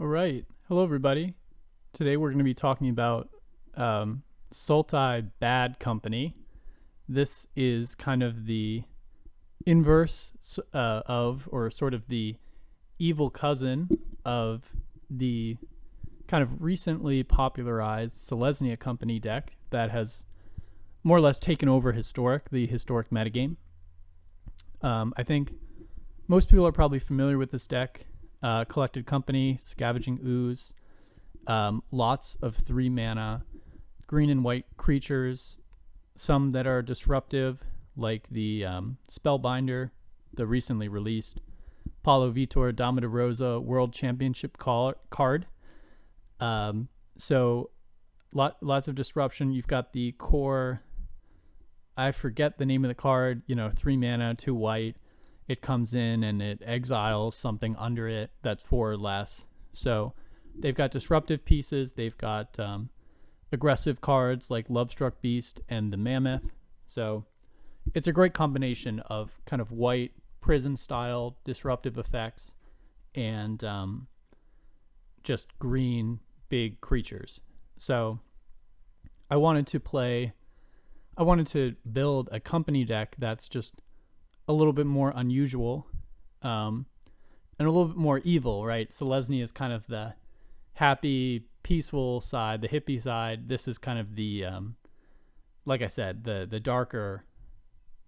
All right. Hello, everybody. Today we're going to be talking about Sultai Bad Company. This is kind of the inverse of, or sort of the evil cousin of the kind of recently popularized Selesnya Company deck that has more or less taken over the historic metagame. I think most people are probably familiar with this deck. Collected Company, Scavenging Ooze, lots of 3 mana, green and white creatures, some that are disruptive, like the Spellbinder, the recently released Paulo Vitor Dama Rosa World Championship card. So lots of disruption. You've got the core, I forget the name of the card, 3 mana, 2 white. It comes in and it exiles something under it that's 4 or less. So they've got disruptive pieces. They've got aggressive cards like Lovestruck Beast and the Mammoth. So it's a great combination of kind of white prison style disruptive effects and just green big creatures. So I wanted to build a company deck that's just a little bit more unusual and a little bit more evil, right? Selesnya is kind of the happy, peaceful side, the hippie side. This is kind of the, like I said, the darker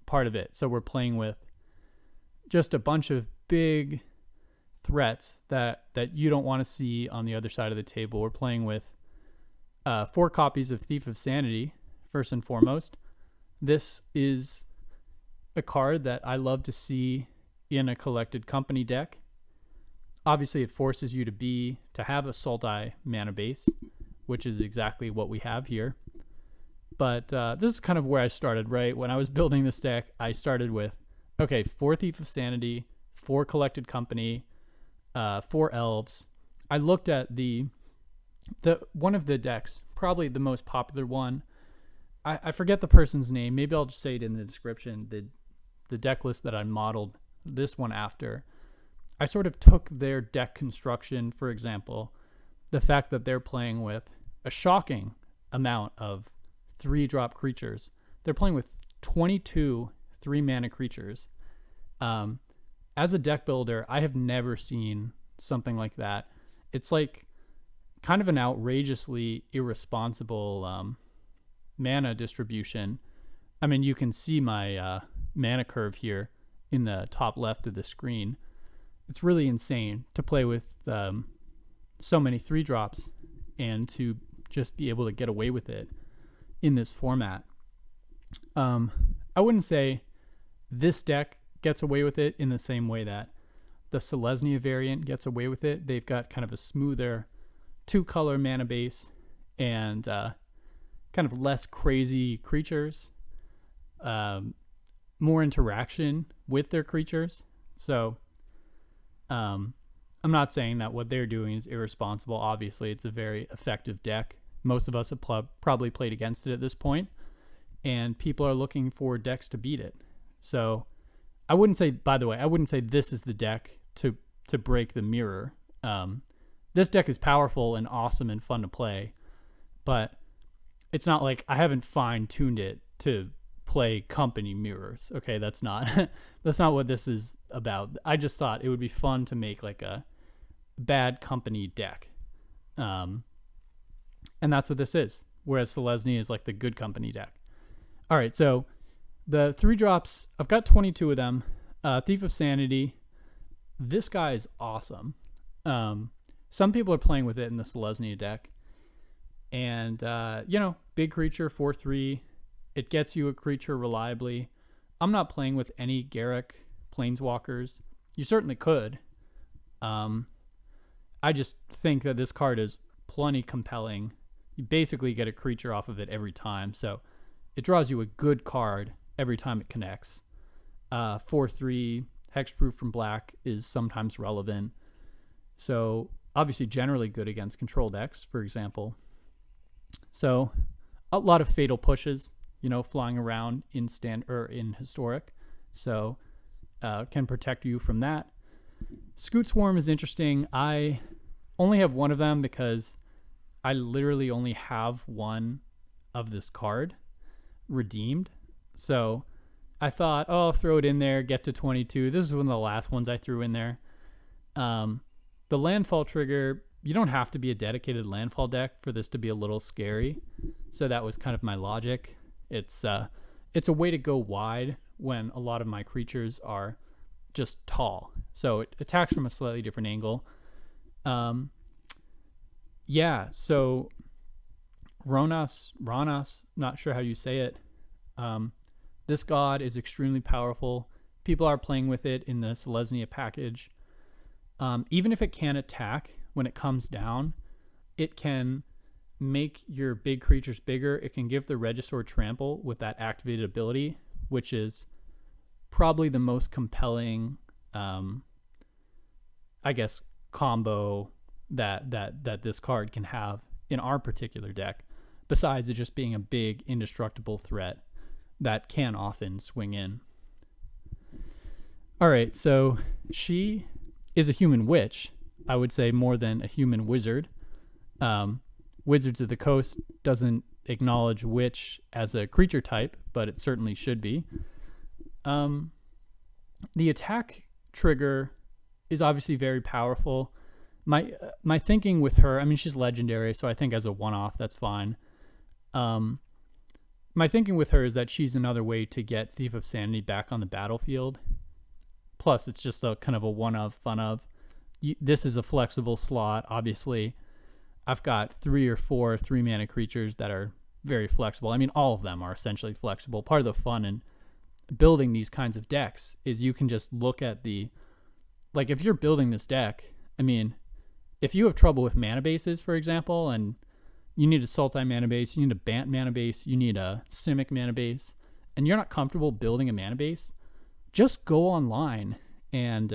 part of it. So we're playing with just a bunch of big threats that you don't want to see on the other side of the table. We're playing with 4 copies of Thief of Sanity, first and foremost. This is a card that I love to see in a Collected Company deck. Obviously, it forces you to have a Sultai mana base, which is exactly what we have here. But this is kind of where I started, right? When I was building this deck, I started with, 4 Thief of Sanity, 4 Collected Company, 4 Elves. I looked at the one of the decks, probably the most popular one. I forget the person's name. Maybe I'll just say it in the description. The deck list that I modeled this one after. I sort of took their deck construction, for example, the fact that they're playing with a shocking amount of 3-drop creatures. They're playing with 22 3-mana creatures. As a deck builder, I have never seen something like that. It's like kind of an outrageously irresponsible mana distribution. I mean, you can see my mana curve here in the top left of the screen. It's really insane to play with so many 3-drops and to just be able to get away with it in this format. I wouldn't say this deck gets away with it in the same way that the Selesnya variant gets away with it. They've got kind of a smoother 2-color mana base and kind of less crazy creatures, more interaction with their creatures. So I'm not saying that what they're doing is irresponsible. Obviously, it's a very effective deck. Most of us have probably played against it at this point, and people are looking for decks to beat it. So I wouldn't say, by the way, this is the deck to break the mirror. This deck is powerful and awesome and fun to play, but it's not like I haven't fine-tuned it to play company mirrors. Okay, that's not what this is about. I just thought it would be fun to make like a bad company deck. And that's what this is. Whereas Selesnya is like the good company deck. All right, so the 3-drops, I've got 22 of them. Thief of Sanity. This guy is awesome. Some people are playing with it in the Selesnya deck. And, big creature, 4/3. It gets you a creature reliably. I'm not playing with any Garruk Planeswalkers. You certainly could. I just think that this card is plenty compelling. You basically get a creature off of it every time. So it draws you a good card every time it connects. 4/3 Hexproof from black is sometimes relevant. So obviously generally good against control decks, for example. So a lot of fatal pushes, flying around in historic. So can protect you from that. Scoot Swarm is interesting. I only have one of them because I literally only have one of this card redeemed. So I thought, oh, I'll throw it in there, get to 22. This is one of the last ones I threw in there. The landfall trigger, you don't have to be a dedicated landfall deck for this to be a little scary. So that was kind of my logic. It's a way to go wide when a lot of my creatures are just tall. So it attacks from a slightly different angle. Yeah, so Ronas, not sure how you say it. This god is extremely powerful. People are playing with it in the Selesnya package. Even if it can't attack, when it comes down, it can make your big creatures bigger. It can give the Regisaur trample with that activated ability, which is probably the most compelling, I guess, combo that this card can have in our particular deck, besides it just being a big indestructible threat that can often swing in. All right, so she is a human witch. I would say more than a human wizard. Wizards of the Coast doesn't acknowledge witch as a creature type, but it certainly should be. The attack trigger is obviously very powerful. My thinking with her, I mean, she's legendary, so I think as a one-off, that's fine. My thinking with her is that she's another way to get Thief of Sanity back on the battlefield. Plus, it's just a kind of a one-of, fun-of. This is a flexible slot, obviously. I've got 3 or 4 3-mana creatures that are very flexible. I mean, all of them are essentially flexible. Part of the fun in building these kinds of decks is you can just look at like, if you're building this deck, I mean, if you have trouble with mana bases, for example, and you need a Sultai mana base, you need a Bant mana base, you need a Simic mana base, and you're not comfortable building a mana base, just go online and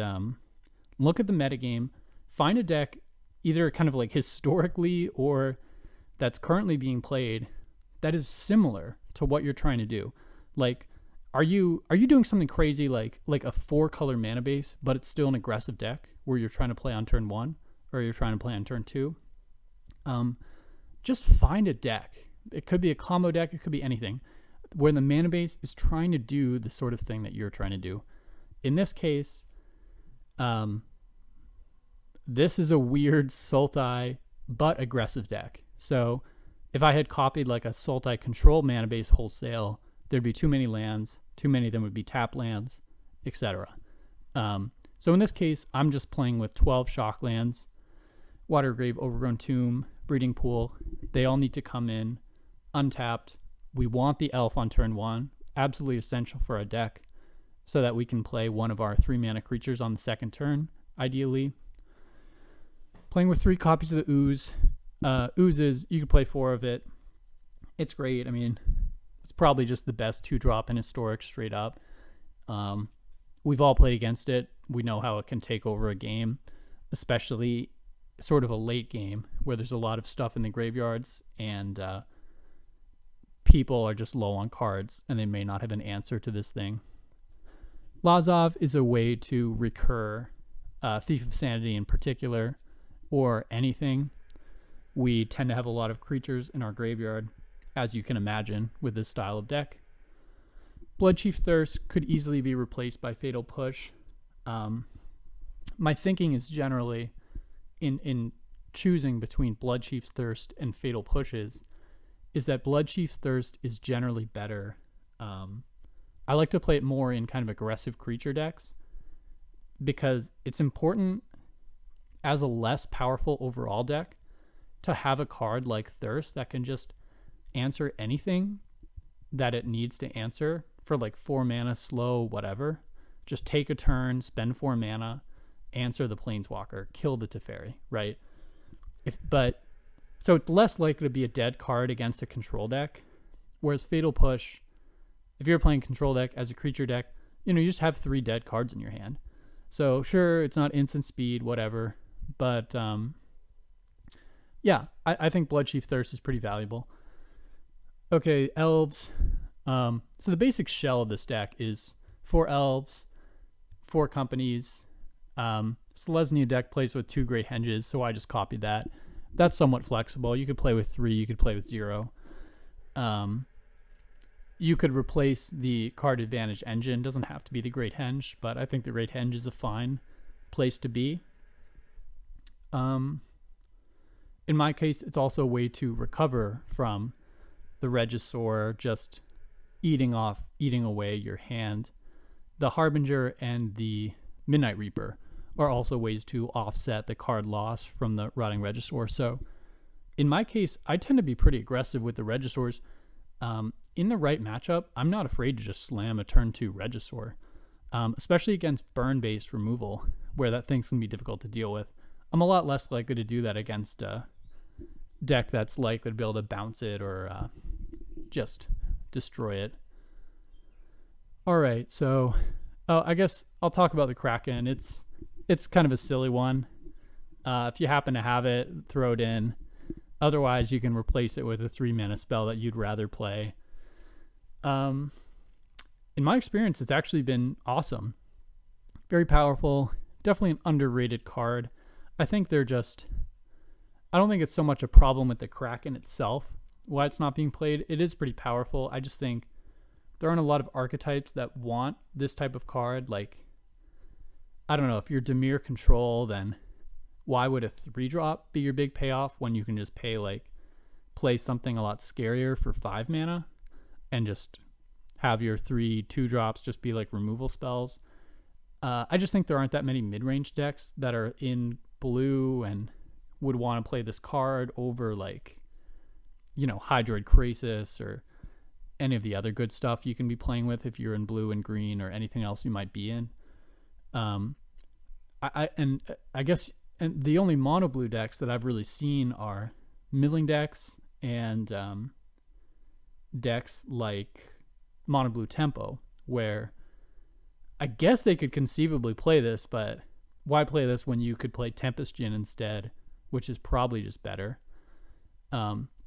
look at the metagame, find a deck either kind of like historically or that's currently being played that is similar to what you're trying to do. Like, are you doing something crazy like a 4-color mana base, but it's still an aggressive deck where you're trying to play on turn 1 or you're trying to play on turn 2? Just find a deck. It could be a combo deck, it could be anything, where the mana base is trying to do the sort of thing that you're trying to do. In this case, this is a weird Sultai but aggressive deck. So if I had copied like a Sultai control mana base wholesale, there'd be too many lands, too many of them would be tap lands, etc. So in this case, I'm just playing with 12 shock lands, Watergrave, Overgrown Tomb, Breeding Pool. They all need to come in untapped. We want the elf on turn 1, absolutely essential for a deck, so that we can play one of our 3-mana creatures on the second turn, ideally. Playing with 3 copies of the Ooze. Oozes, you can play 4 of it. It's great. I mean, it's probably just the best 2-drop in Historic straight up. We've all played against it. We know how it can take over a game, especially sort of a late game where there's a lot of stuff in the graveyards and people are just low on cards and they may not have an answer to this thing. Lazov is a way to recur Thief of Sanity in particular, or anything. We tend to have a lot of creatures in our graveyard, as you can imagine, with this style of deck. Bloodchief Thirst could easily be replaced by Fatal Push. My thinking is generally, in choosing between Bloodchief's Thirst and Fatal Pushes, is that Bloodchief's Thirst is generally better. I like to play it more in kind of aggressive creature decks because it's important as a less powerful overall deck to have a card like Thirst that can just answer anything that it needs to answer for like 4 mana, slow, whatever. Just take a turn, spend 4 mana, answer the Planeswalker, kill the Teferi, right? So it's less likely to be a dead card against a control deck, whereas Fatal Push, if you're playing control deck as a creature deck, you just have 3 dead cards in your hand. So sure, it's not instant speed, whatever, but yeah, I think Bloodchief Thirst is pretty valuable. Okay, elves. So the basic shell of this deck is 4 elves, 4 companies, Selesnya deck plays with 2 Great Henges, so I just copied that. That's somewhat flexible. You could play with 3, you could play with 0. You could replace the card advantage engine. Doesn't have to be the Great Henge, but I think the Great Henge is a fine place to be. In my case, it's also a way to recover from the Regisaur just eating away your hand. The Harbinger and the Midnight Reaper are also ways to offset the card loss from the Rotting Regisaur. So in my case, I tend to be pretty aggressive with the Regisaurs. In the right matchup, I'm not afraid to just slam a turn 2 Regisaur, especially against burn-based removal, where that thing's going to be difficult to deal with. I'm a lot less likely to do that against a deck that's likely to be able to bounce it or just destroy it. All right, so I guess I'll talk about the Kraken. It's kind of a silly one. If you happen to have it, throw it in. Otherwise, you can replace it with a 3-mana spell that you'd rather play. In my experience, it's actually been awesome. Very powerful. Definitely an underrated card. I don't think it's so much a problem with the Kraken itself, why it's not being played. It is pretty powerful. I just think there aren't a lot of archetypes that want this type of card. Like, I don't know, if you're Dimir control, then why would a 3-drop be your big payoff when you can just play something a lot scarier for 5 mana and just have your 3 2-drops just be like removal spells? I just think there aren't that many mid-range decks that are in blue and would want to play this card over Hydroid Krasis or any of the other good stuff you can be playing with if you're in blue and green or anything else you might be in. I guess the only mono blue decks that I've really seen are milling decks and decks like mono blue Tempo, where I guess they could conceivably play this, but why play this when you could play Tempest Djinn instead, which is probably just better.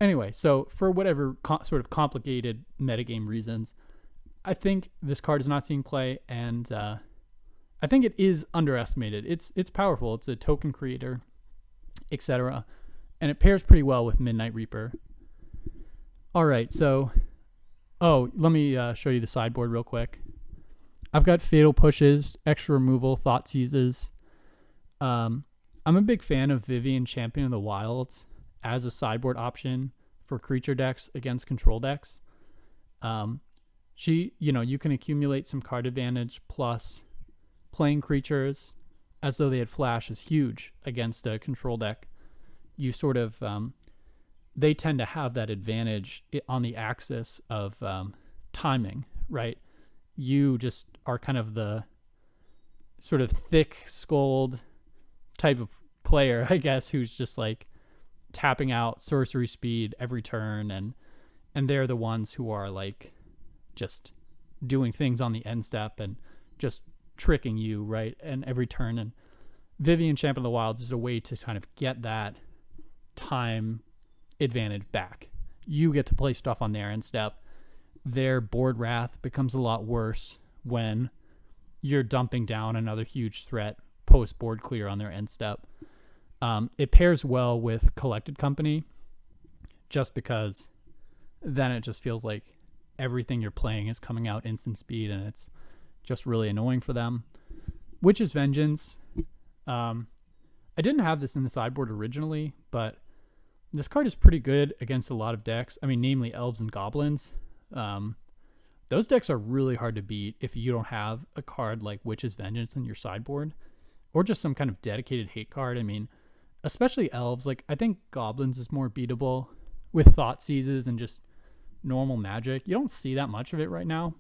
Anyway, so for whatever sort of complicated metagame reasons, I think this card is not seeing play, and I think it is underestimated. It's powerful. It's a token creator, etc., and it pairs pretty well with Midnight Reaper. All right, so let me show you the sideboard real quick. I've got Fatal Pushes, extra removal, Thought Seizes. I'm a big fan of Vivien, Champion of the Wilds, as a sideboard option for creature decks against control decks. You can accumulate some card advantage, plus playing creatures as though they had flash is huge against a control deck. You sort of, they tend to have that advantage on the axis of timing, right? You just are kind of the sort of thick-skulled type of player, I guess, who's just tapping out sorcery speed every turn, and they're the ones who are just doing things on the end step and just tricking you, right? And every turn. And Vivien, Champion of the Wilds is a way to kind of get that time advantage back. You get to play stuff on their end step. Their board wrath becomes a lot worse when you're dumping down another huge threat post board clear on their end step. It pairs well with Collected Company, just because then it just feels like everything you're playing is coming out instant speed, and it's just really annoying for them. Witch's Vengeance. I didn't have this in the sideboard originally, but this card is pretty good against a lot of decks. I mean, namely Elves and Goblins. Those decks are really hard to beat if you don't have a card like Witch's Vengeance in your sideboard, or just some kind of dedicated hate card. I mean, especially Elves. I think Goblins is more beatable with Thought Seizes and just normal magic. You don't see that much of it right now.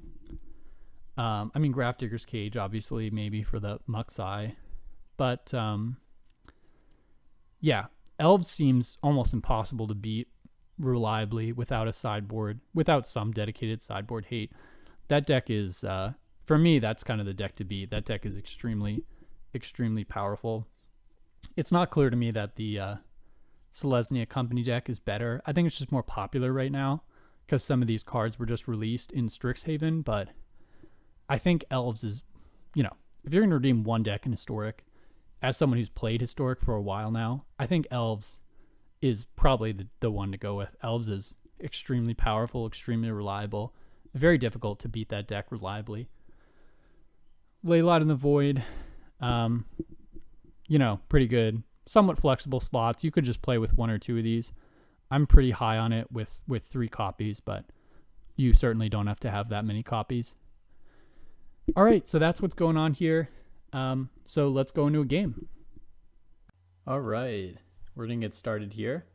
I mean, Grafdigger's Cage, obviously, maybe for the Muxai. But, yeah, Elves seems almost impossible to beat reliably without a sideboard, without some dedicated sideboard hate. That deck is, for me, that's kind of the deck to beat. That deck is extremely, extremely powerful. It's not clear to me that the Selesnya Company deck is better. I think it's just more popular right now because some of these cards were just released in Strixhaven, but I think Elves is, if you're going to redeem one deck in Historic, as someone who's played Historic for a while now, I think Elves is probably the one to go with. Elves is extremely powerful, extremely reliable. Very difficult to beat that deck reliably. Leyline in the Void, pretty good. Somewhat flexible slots. You could just play with 1 or 2 of these. I'm pretty high on it with 3 copies, but you certainly don't have to have that many copies. All right, so that's what's going on here. So let's go into a game. All right, we're going to get started here.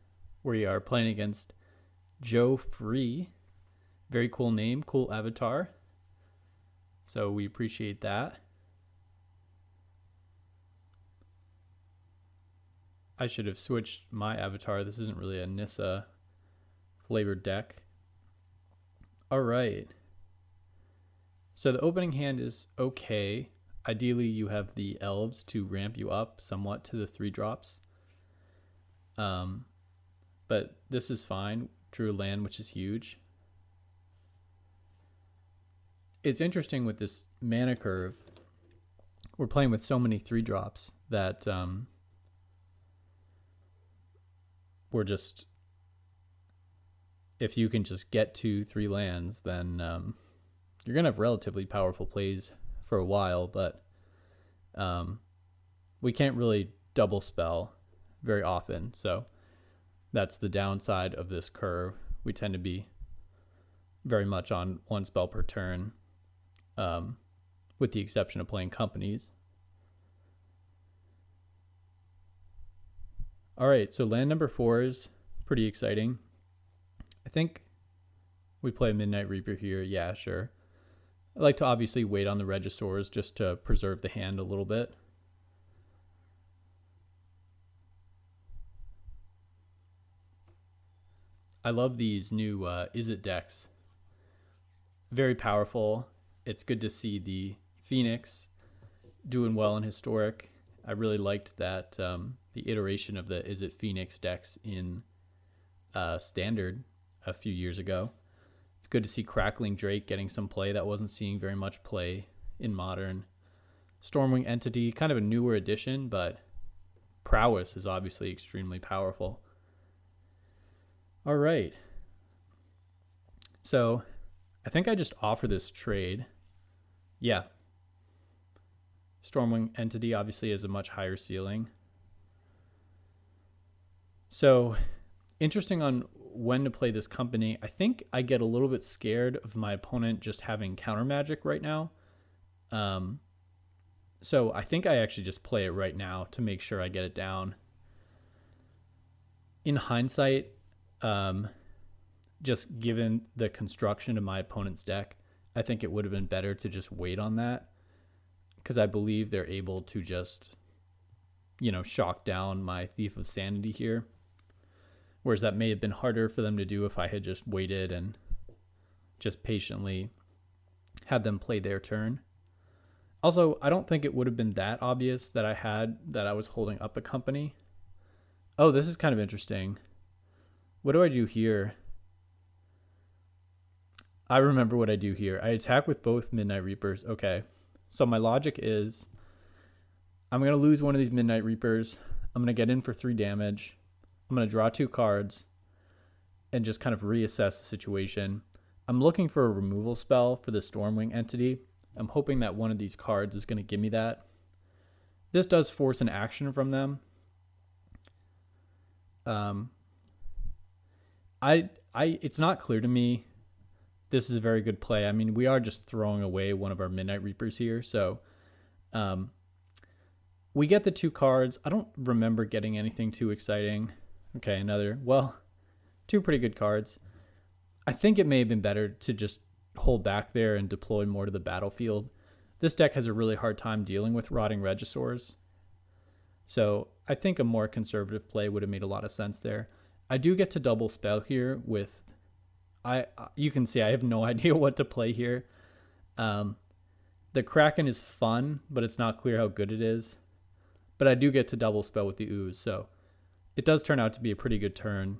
We are playing against Joe Free. Very cool name, cool avatar. So we appreciate that. I should have switched my avatar. This isn't really a Nissa flavored deck. All right. So the opening hand is okay. Ideally, you have the elves to ramp you up somewhat to the 3 drops. But this is fine. Drew a land, which is huge. It's interesting with this mana curve. We're playing with so many 3 drops that we're just, if you can just get 2, 3 lands, then you're going to have relatively powerful plays for a while, but we can't really double spell very often. So that's the downside of this curve. We tend to be very much on 1 spell per turn, with the exception of playing companies. All right, so land number 4 is pretty exciting. I think we play Midnight Reaper here. Yeah, sure. I like to obviously wait on the Registors just to preserve the hand a little bit. I love these new Is It decks. Very powerful. It's good to see the Phoenix doing well in Historic. I really liked that the iteration of the Is It Phoenix decks in Standard a few years ago. It's good to see Crackling Drake getting some play that wasn't seeing very much play in Modern. Stormwing Entity, kind of a newer addition, but Prowess is obviously extremely powerful. All right. So I think I just offer this trade. Yeah. Stormwing Entity obviously has a much higher ceiling. So interesting on when to play this company. I think I get a little bit scared of my opponent just having counter magic right now. So I think I actually just play it right now to make sure I get it down. In hindsight, just given the construction of my opponent's deck, I think it would have been better to just wait on that, because I believe they're able to just, shock down my Thief of Sanity here. Whereas that may have been harder for them to do if I had just waited and just patiently had them play their turn. Also, I don't think it would have been that obvious that I was holding up a company. Oh, this is kind of interesting. What do I do here? I remember what I do here. I attack with both Midnight Reapers. Okay. So my logic is I'm going to lose one of these Midnight Reapers. I'm going to get in for 3 damage. I'm going to draw 2 cards and just kind of reassess the situation. I'm looking for a removal spell for the Stormwing Entity. I'm hoping that one of these cards is going to give me that. This does force an action from them. It's not clear to me. This is a very good play. I mean, we are just throwing away one of our Midnight Reapers here. So we get the 2 cards. I don't remember getting anything too exciting. Okay, 2 pretty good cards. I think it may have been better to just hold back there and deploy more to the battlefield. This deck has a really hard time dealing with Rotting Registors. So I think a more conservative play would have made a lot of sense there. I do get to double spell here with... you can see I have no idea what to play here. The Kraken is fun, but it's not clear how good it is. But I do get to double spell with the Ooze, so it does turn out to be a pretty good turn.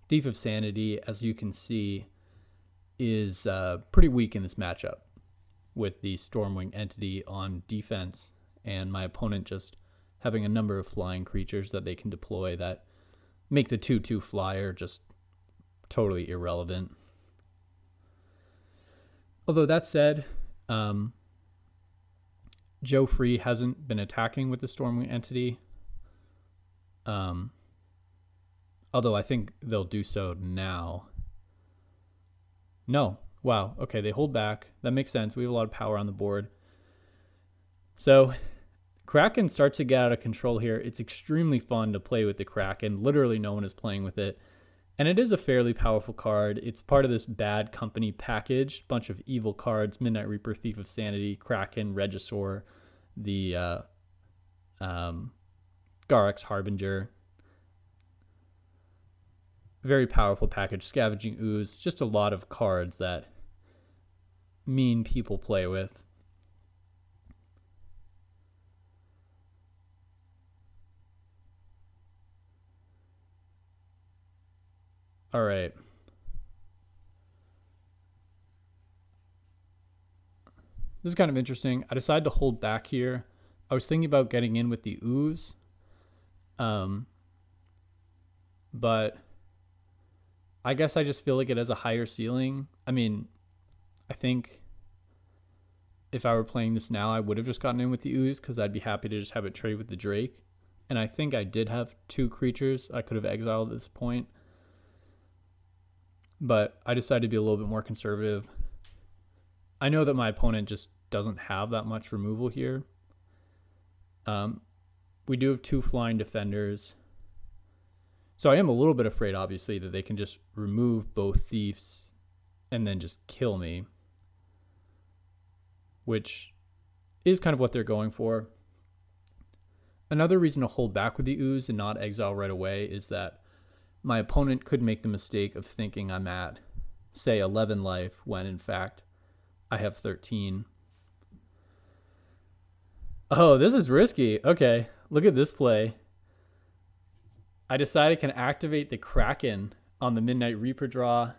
Thief of Sanity, as you can see, is pretty weak in this matchup with the Stormwing entity on defense, and my opponent just having a number of flying creatures that they can deploy that make the 2/2 flyer just totally irrelevant. Although that said, Joe Free hasn't been attacking with the Stormwing entity. Although I think they'll do so now. No. Wow. Okay, they hold back. That makes sense. We have a lot of power on the board. So Kraken starts to get out of control here. It's extremely fun to play with the Kraken. Literally no one is playing with it. And it is a fairly powerful card. It's part of this bad company package. Bunch of evil cards. Midnight Reaper, Thief of Sanity, Kraken, Regisaur, the Garruk's Harbinger. Very powerful package. Scavenging Ooze. Just a lot of cards that mean people play with. All right. This is kind of interesting. I decided to hold back here. I was thinking about getting in with the Ooze. But I guess I just feel like it has a higher ceiling. I mean, I think if I were playing this now, I would have just gotten in with the Ooze because I'd be happy to just have it trade with the Drake. And I think I did have 2 creatures I could have exiled at this point. But I decided to be a little bit more conservative. I know that my opponent just doesn't have that much removal here. We do have 2 flying defenders. So I am a little bit afraid, obviously, that they can just remove both thieves and then just kill me, which is kind of what they're going for. Another reason to hold back with the Ooze and not exile right away is that my opponent could make the mistake of thinking I'm at, say, 11 life, when in fact I have 13. Oh, this is risky. Okay, look at this play. I decided I can activate the Kraken on the Midnight Reaper draw.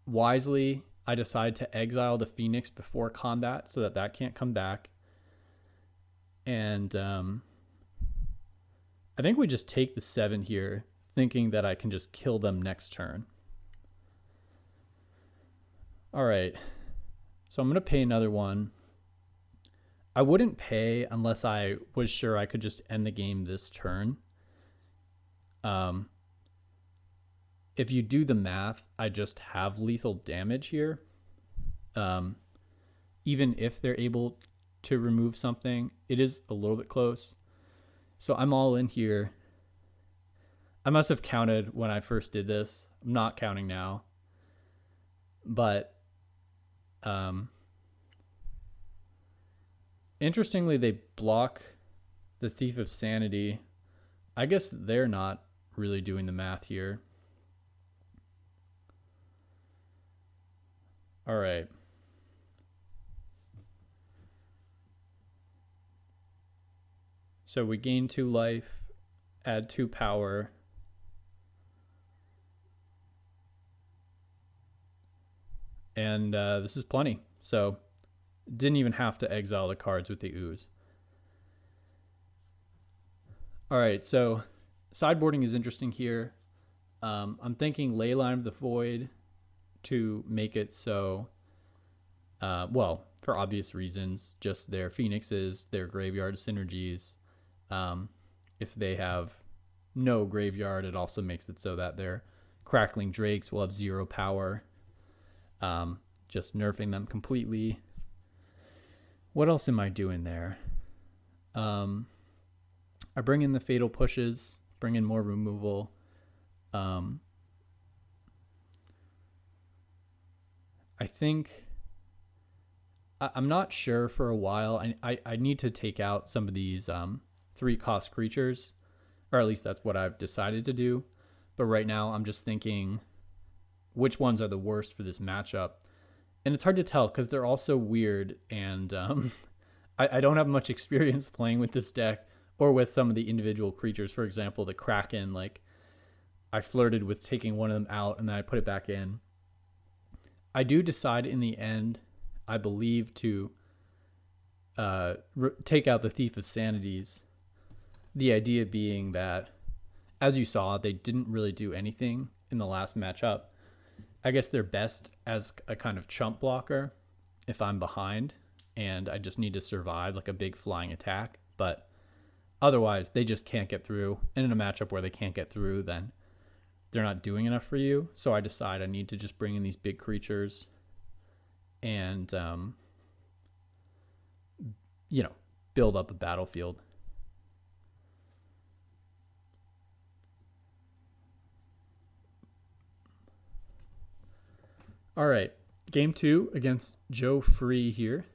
Wisely, I decide to exile the Phoenix before combat so that that can't come back. And I think we just take the 7 here, thinking that I can just kill them next turn. All right, so I'm going to pay another 1. I wouldn't pay unless I was sure I could just end the game this turn. If you do the math, I just have lethal damage here. Even if they're able to remove something, it is a little bit close. So I'm all in here. I must have counted when I first did this. I'm not counting now. But interestingly, they block the Thief of Sanity. I guess they're not really doing the math here. All right. So we gain 2 life, add 2 power. And this is plenty. So didn't even have to exile the cards with the Ooze. All right, so sideboarding is interesting here. I'm thinking Leyline of the Void to make it so, well, for obvious reasons, just their Phoenixes, their graveyard synergies. If they have no graveyard, it also makes it so that their Crackling Drakes will have 0 power. Just nerfing them completely. What else am I doing there? I bring in the Fatal Pushes, bring in more removal. I think I'm not sure for a while. I need to take out some of these 3-cost creatures, or at least that's what I've decided to do. But right now I'm just thinking which ones are the worst for this matchup. And it's hard to tell because they're all so weird, and I don't have much experience playing with this deck or with some of the individual creatures. For example, the Kraken, like I flirted with taking one of them out and then I put it back in. I do decide in the end, I believe, to take out the Thief of Sanities. The idea being that, as you saw, they didn't really do anything in the last matchup. I guess they're best as a kind of chump blocker if I'm behind and I just need to survive like a big flying attack. But otherwise, they just can't get through. And in a matchup where they can't get through, then they're not doing enough for you. So I decide I need to just bring in these big creatures and, build up a battlefield. All right, game 2 against Joe Free here.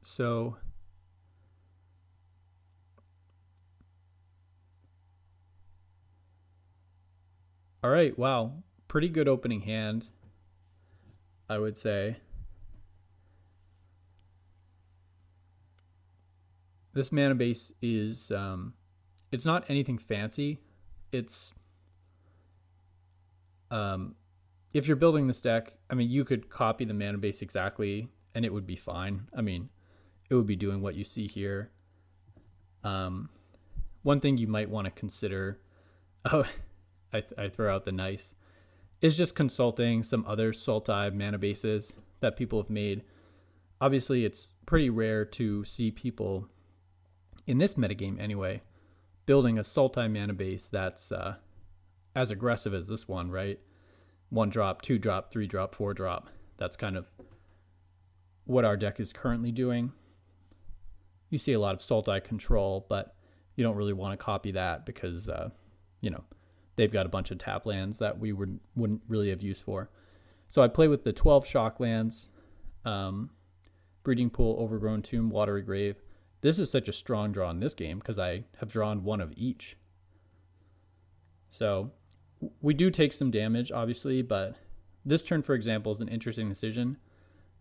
So all right, wow, pretty good opening hand, I would say. This mana base is it's not anything fancy. It's if you're building this deck, I mean, you could copy the mana base exactly and it would be fine. I mean, it would be doing what you see here. One thing you might want to consider, I throw out the nice, is just consulting some other Sultai mana bases that people have made. Obviously, it's pretty rare to see people, in this metagame anyway, building a Sultai mana base that's as aggressive as this one, right? 1 drop, 2 drop, 3 drop, 4 drop. That's kind of what our deck is currently doing. You see a lot of Sultai control, but you don't really want to copy that because, they've got a bunch of tap lands that we wouldn't really have use for. So I play with the 12 shock lands, Breeding Pool, Overgrown Tomb, Watery Grave. This is such a strong draw in this game because I have drawn one of each. So we do take some damage, obviously, but this turn, for example, is an interesting decision.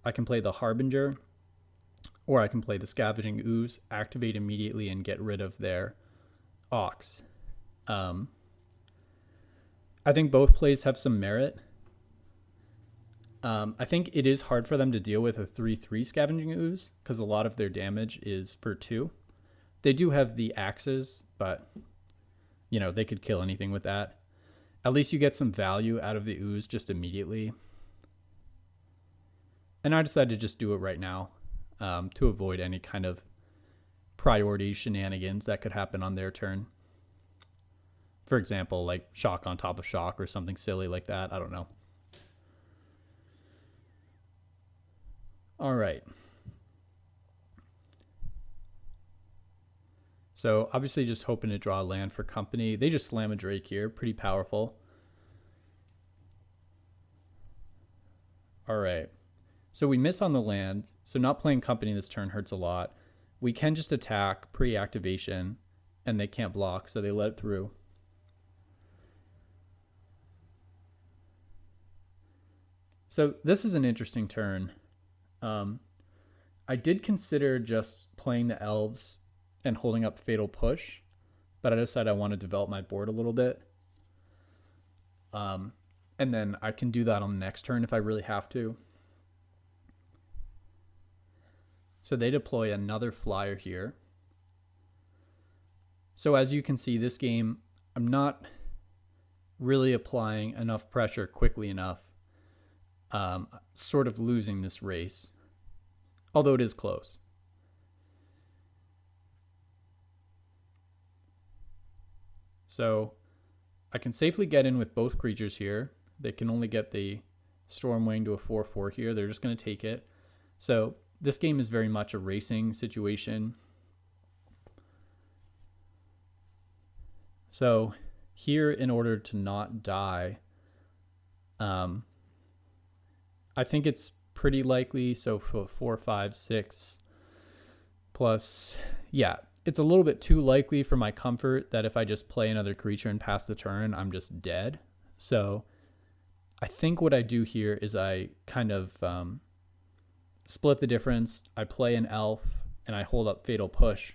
I can play the Harbinger, or I can play the Scavenging Ooze, activate immediately, and get rid of their Ox. I think both plays have some merit. I think it is hard for them to deal with a 3/3 Scavenging Ooze because a lot of their damage is for 2. They do have the axes, but they could kill anything with that. At least you get some value out of the ooze just immediately. And I decided to just do it right now to avoid any kind of priority shenanigans that could happen on their turn. For example, like shock on top of shock or something silly like that. I don't know. All right. So obviously just hoping to draw a land for company. They just slam a Drake here. Pretty powerful. All right. So we miss on the land. So not playing company this turn hurts a lot. We can just attack pre-activation and they can't block, so they let it through. So this is an interesting turn. I did consider just playing the elves and holding up Fatal Push, but I decided I want to develop my board a little bit. And then I can do that on the next turn if I really have to. So they deploy another flyer here. So as you can see, this game, I'm not really applying enough pressure quickly enough. Sort of losing this race, although it is close. So I can safely get in with both creatures here. They can only get the Stormwing to a 4/4 here. They're just going to take it. So this game is very much a racing situation. So here, in order to not die, I think it's pretty likely. So for 4, 5, 6 plus, yeah, it's a little bit too likely for my comfort that if I just play another creature and pass the turn, I'm just dead. So I think what I do here is I kind of split the difference. I play an elf and I hold up Fatal Push.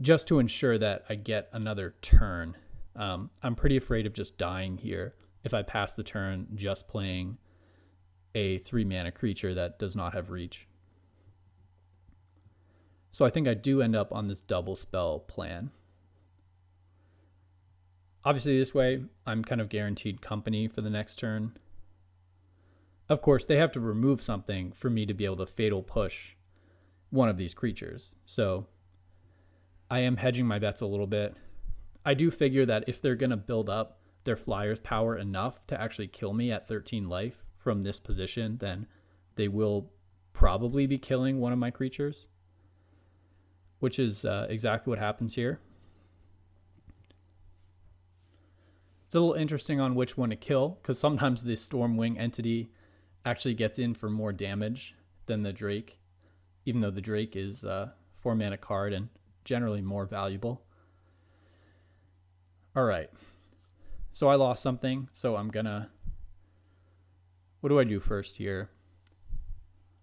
just to ensure that I get another turn. I'm pretty afraid of just dying here if I pass the turn just playing a 3-mana creature that does not have reach. So I think I do end up on this double spell plan. Obviously this way, I'm kind of guaranteed company for the next turn. Of course, they have to remove something for me to be able to fatal push one of these creatures. So I am hedging my bets a little bit. I do figure that if they're going to build up their flyer's power enough to actually kill me at 13 life from this position, then they will probably be killing one of my creatures, which is exactly what happens here. It's a little interesting on which one to kill, because sometimes the Stormwing entity actually gets in for more damage than the Drake, even though the Drake is a 4-mana card and generally more valuable. All right. So I lost something, so I'm gonna... What do I do first here?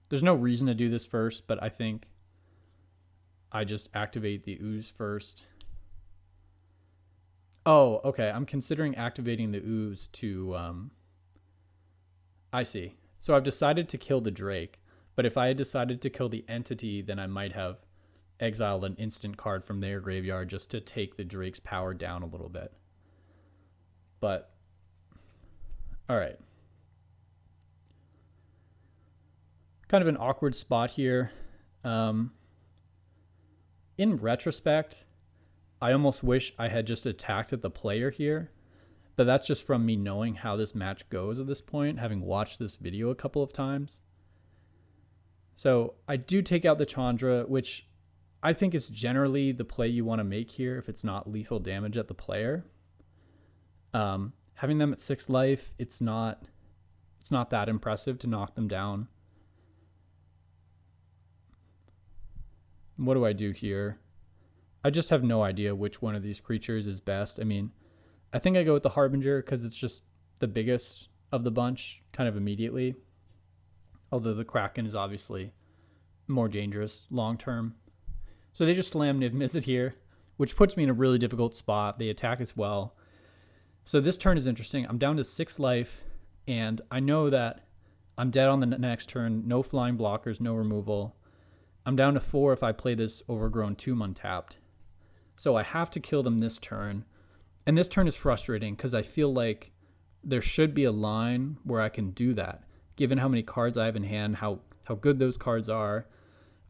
There's no reason to do this first, but I think I just activate the ooze first. Oh, okay. I'm considering activating the ooze to... I see. So I've decided to kill the Drake, but if I had decided to kill the entity, then I might have exiled an instant card from their graveyard just to take the Drake's power down a little bit. But, all right. Kind of an awkward spot here. In retrospect, I almost wish I had just attacked at the player here, but that's just from me knowing how this match goes at this point, having watched this video a couple of times. So I do take out the Chandra, which I think is generally the play you want to make here if it's not lethal damage at the player. Having them at 6 life, it's not that impressive to knock them down. What do I do here? I just have no idea which one of these creatures is best. I mean, I think I go with the Harbinger because it's just the biggest of the bunch kind of immediately. Although the Kraken is obviously more dangerous long term. So they just slam Niv Mizzet here, which puts me in a really difficult spot. They attack as well. So this turn is interesting. I'm down to 6 life, and I know that I'm dead on the next turn. No flying blockers, no removal. I'm down to 4 if I play this Overgrown Tomb untapped. So I have to kill them this turn. And this turn is frustrating because I feel like there should be a line where I can do that, given how many cards I have in hand, how good those cards are.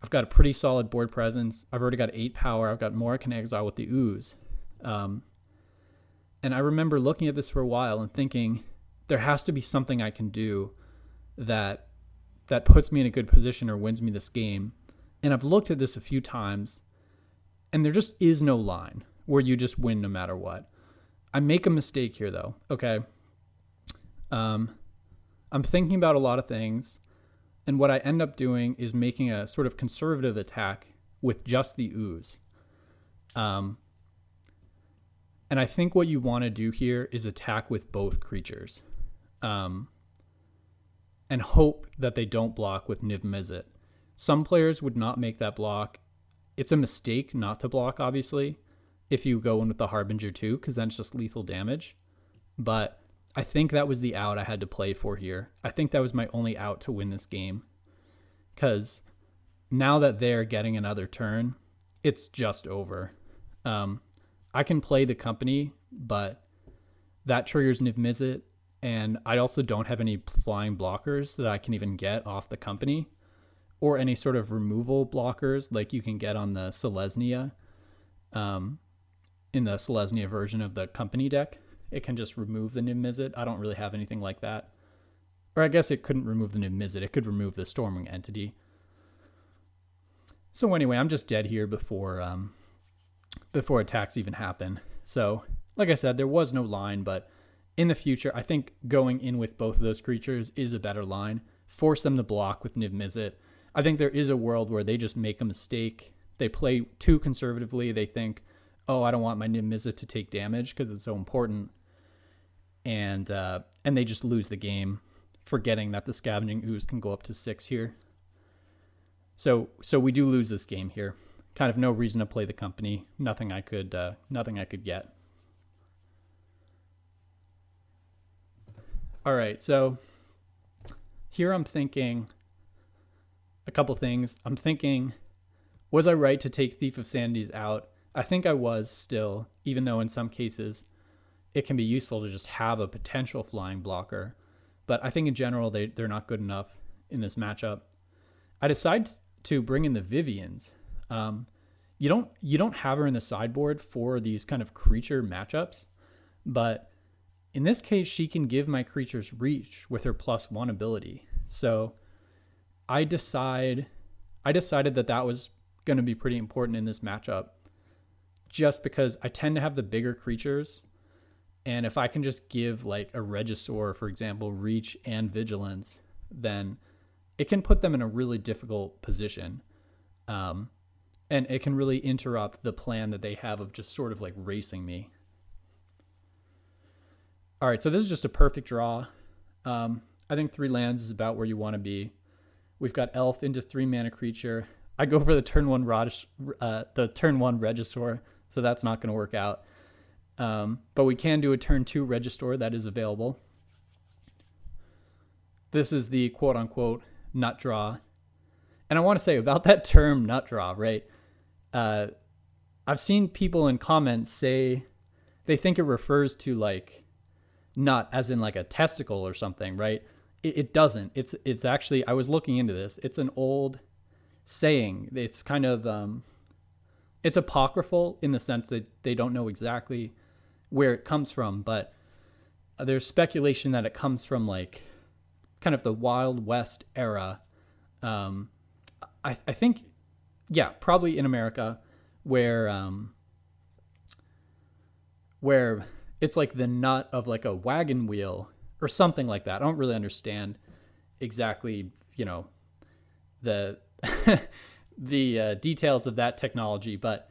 I've got a pretty solid board presence. I've already got 8 power. I've got more I can exile with the ooze. And I remember looking at this for a while and thinking, there has to be something I can do that puts me in a good position or wins me this game. And I've looked at this a few times, and there just is no line where you just win no matter what. I make a mistake here, though. Okay. I'm thinking about a lot of things, and what I end up doing is making a sort of conservative attack with just the ooze. And I think what you want to do here is attack with both creatures, and hope that they don't block with Niv Mizzet. Some players would not make that block. It's a mistake not to block, obviously, if you go in with the Harbinger too, because then it's just lethal damage. But I think that was the out I had to play for here. I think that was my only out to win this game, because now that they're getting another turn, it's just over. I can play the company, but that triggers Niv Mizzet, and I also don't have any flying blockers that I can even get off the company, or any sort of removal blockers like you can get on the Selesnya, in the Selesnya version of the company deck. It can just remove the Niv Mizzet. I don't really have anything like that. Or I guess it couldn't remove the Niv Mizzet. It could remove the Stormwing entity. So anyway, I'm just dead here before attacks even happen. So, like I said, there was no line, but in the future, I think going in with both of those creatures is a better line. Force them to block with Niv Mizzet. I think there is a world where they just make a mistake. They play too conservatively. They think, oh, I don't want my Niv Mizzet to take damage because it's so important. And they just lose the game, forgetting that the Scavenging Ooze can go up to 6 here. So we do lose this game here, kind of no reason to play the company. Nothing I could get. All right, so here I'm thinking a couple things. I'm thinking, was I right to take Thief of Sanities out? I think I was still, even though in some cases it can be useful to just have a potential flying blocker. But I think in general, they're not good enough in this matchup. I decided to bring in the Vivians. You don't have her in the sideboard for these kind of creature matchups, but in this case, she can give my creatures reach with her +1 ability. So I decided that was going to be pretty important in this matchup, just because I tend to have the bigger creatures. And if I can just give like a Regisaur, for example, reach and vigilance, then it can put them in a really difficult position. And it can really interrupt the plan that they have of just sort of like racing me. All right, so this is just a perfect draw. I think 3 lands is about where you want to be. We've got Elf into 3 mana creature. I go for the turn 1 Regisaur, so that's not going to work out. But we can do a turn 2 Regisaur that is available. This is the quote unquote nut draw. And I want to say about that term nut draw, right? I've seen people in comments say they think it refers to like nut as in like a testicle or something, right? It doesn't. It's actually, I was looking into this. It's an old saying. It's kind of, it's apocryphal in the sense that they don't know exactly where it comes from, but there's speculation that it comes from like kind of the Wild West era. I think, yeah, probably in America where it's like the nut of like a wagon wheel or something like that. I don't really understand exactly, the the details of that technology, but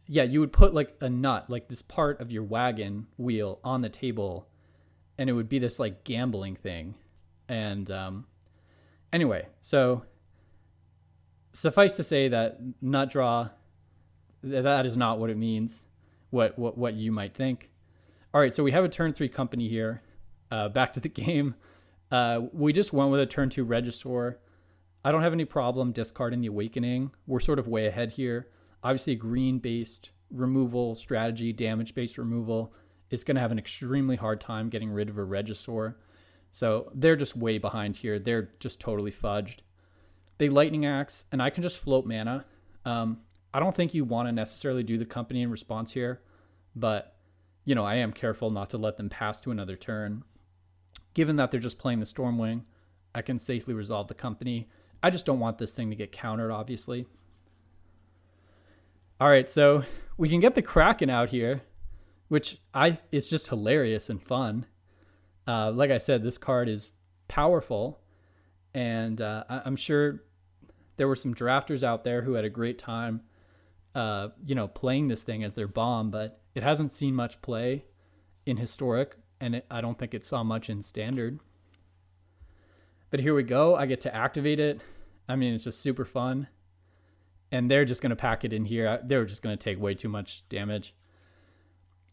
yeah, you would put like a nut, like this part of your wagon wheel on the table, and it would be this like gambling thing. And anyway, so suffice to say that nut draw, that is not what it means, what you might think. All right, so we have a turn 3 company here. Back to the game. We just went with a turn 2 Regisaur. I don't have any problem discarding the Awakening. We're sort of way ahead here. Obviously, a green-based removal strategy, damage-based removal, is going to have an extremely hard time getting rid of a Regisaur. So they're just way behind here. They're just totally fudged. They Lightning Axe, and I can just float mana. I don't think you want to necessarily do the company in response here, but I am careful not to let them pass to another turn. Given that they're just playing the Stormwing, I can safely resolve the company. I just don't want this thing to get countered, obviously. All right, so we can get the Kraken out here, which is just hilarious and fun. Like I said, this card is powerful, and I'm sure there were some drafters out there who had a great time, playing this thing as their bomb, but it hasn't seen much play in Historic, and I don't think it saw much in Standard. But here we go. I get to activate it. I mean, it's just super fun. And they're just going to pack it in here. They're just going to take way too much damage.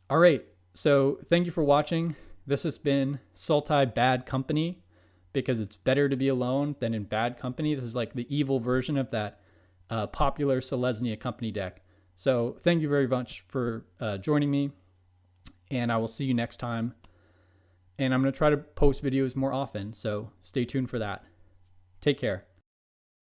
All right. So thank you for watching. This has been Sultai Bad Company, because it's better to be alone than in bad company. This is like the evil version of that popular Selesnya Company deck. So thank you very much for joining me, and I will see you next time. And I'm going to try to post videos more often, so stay tuned for that. Take care.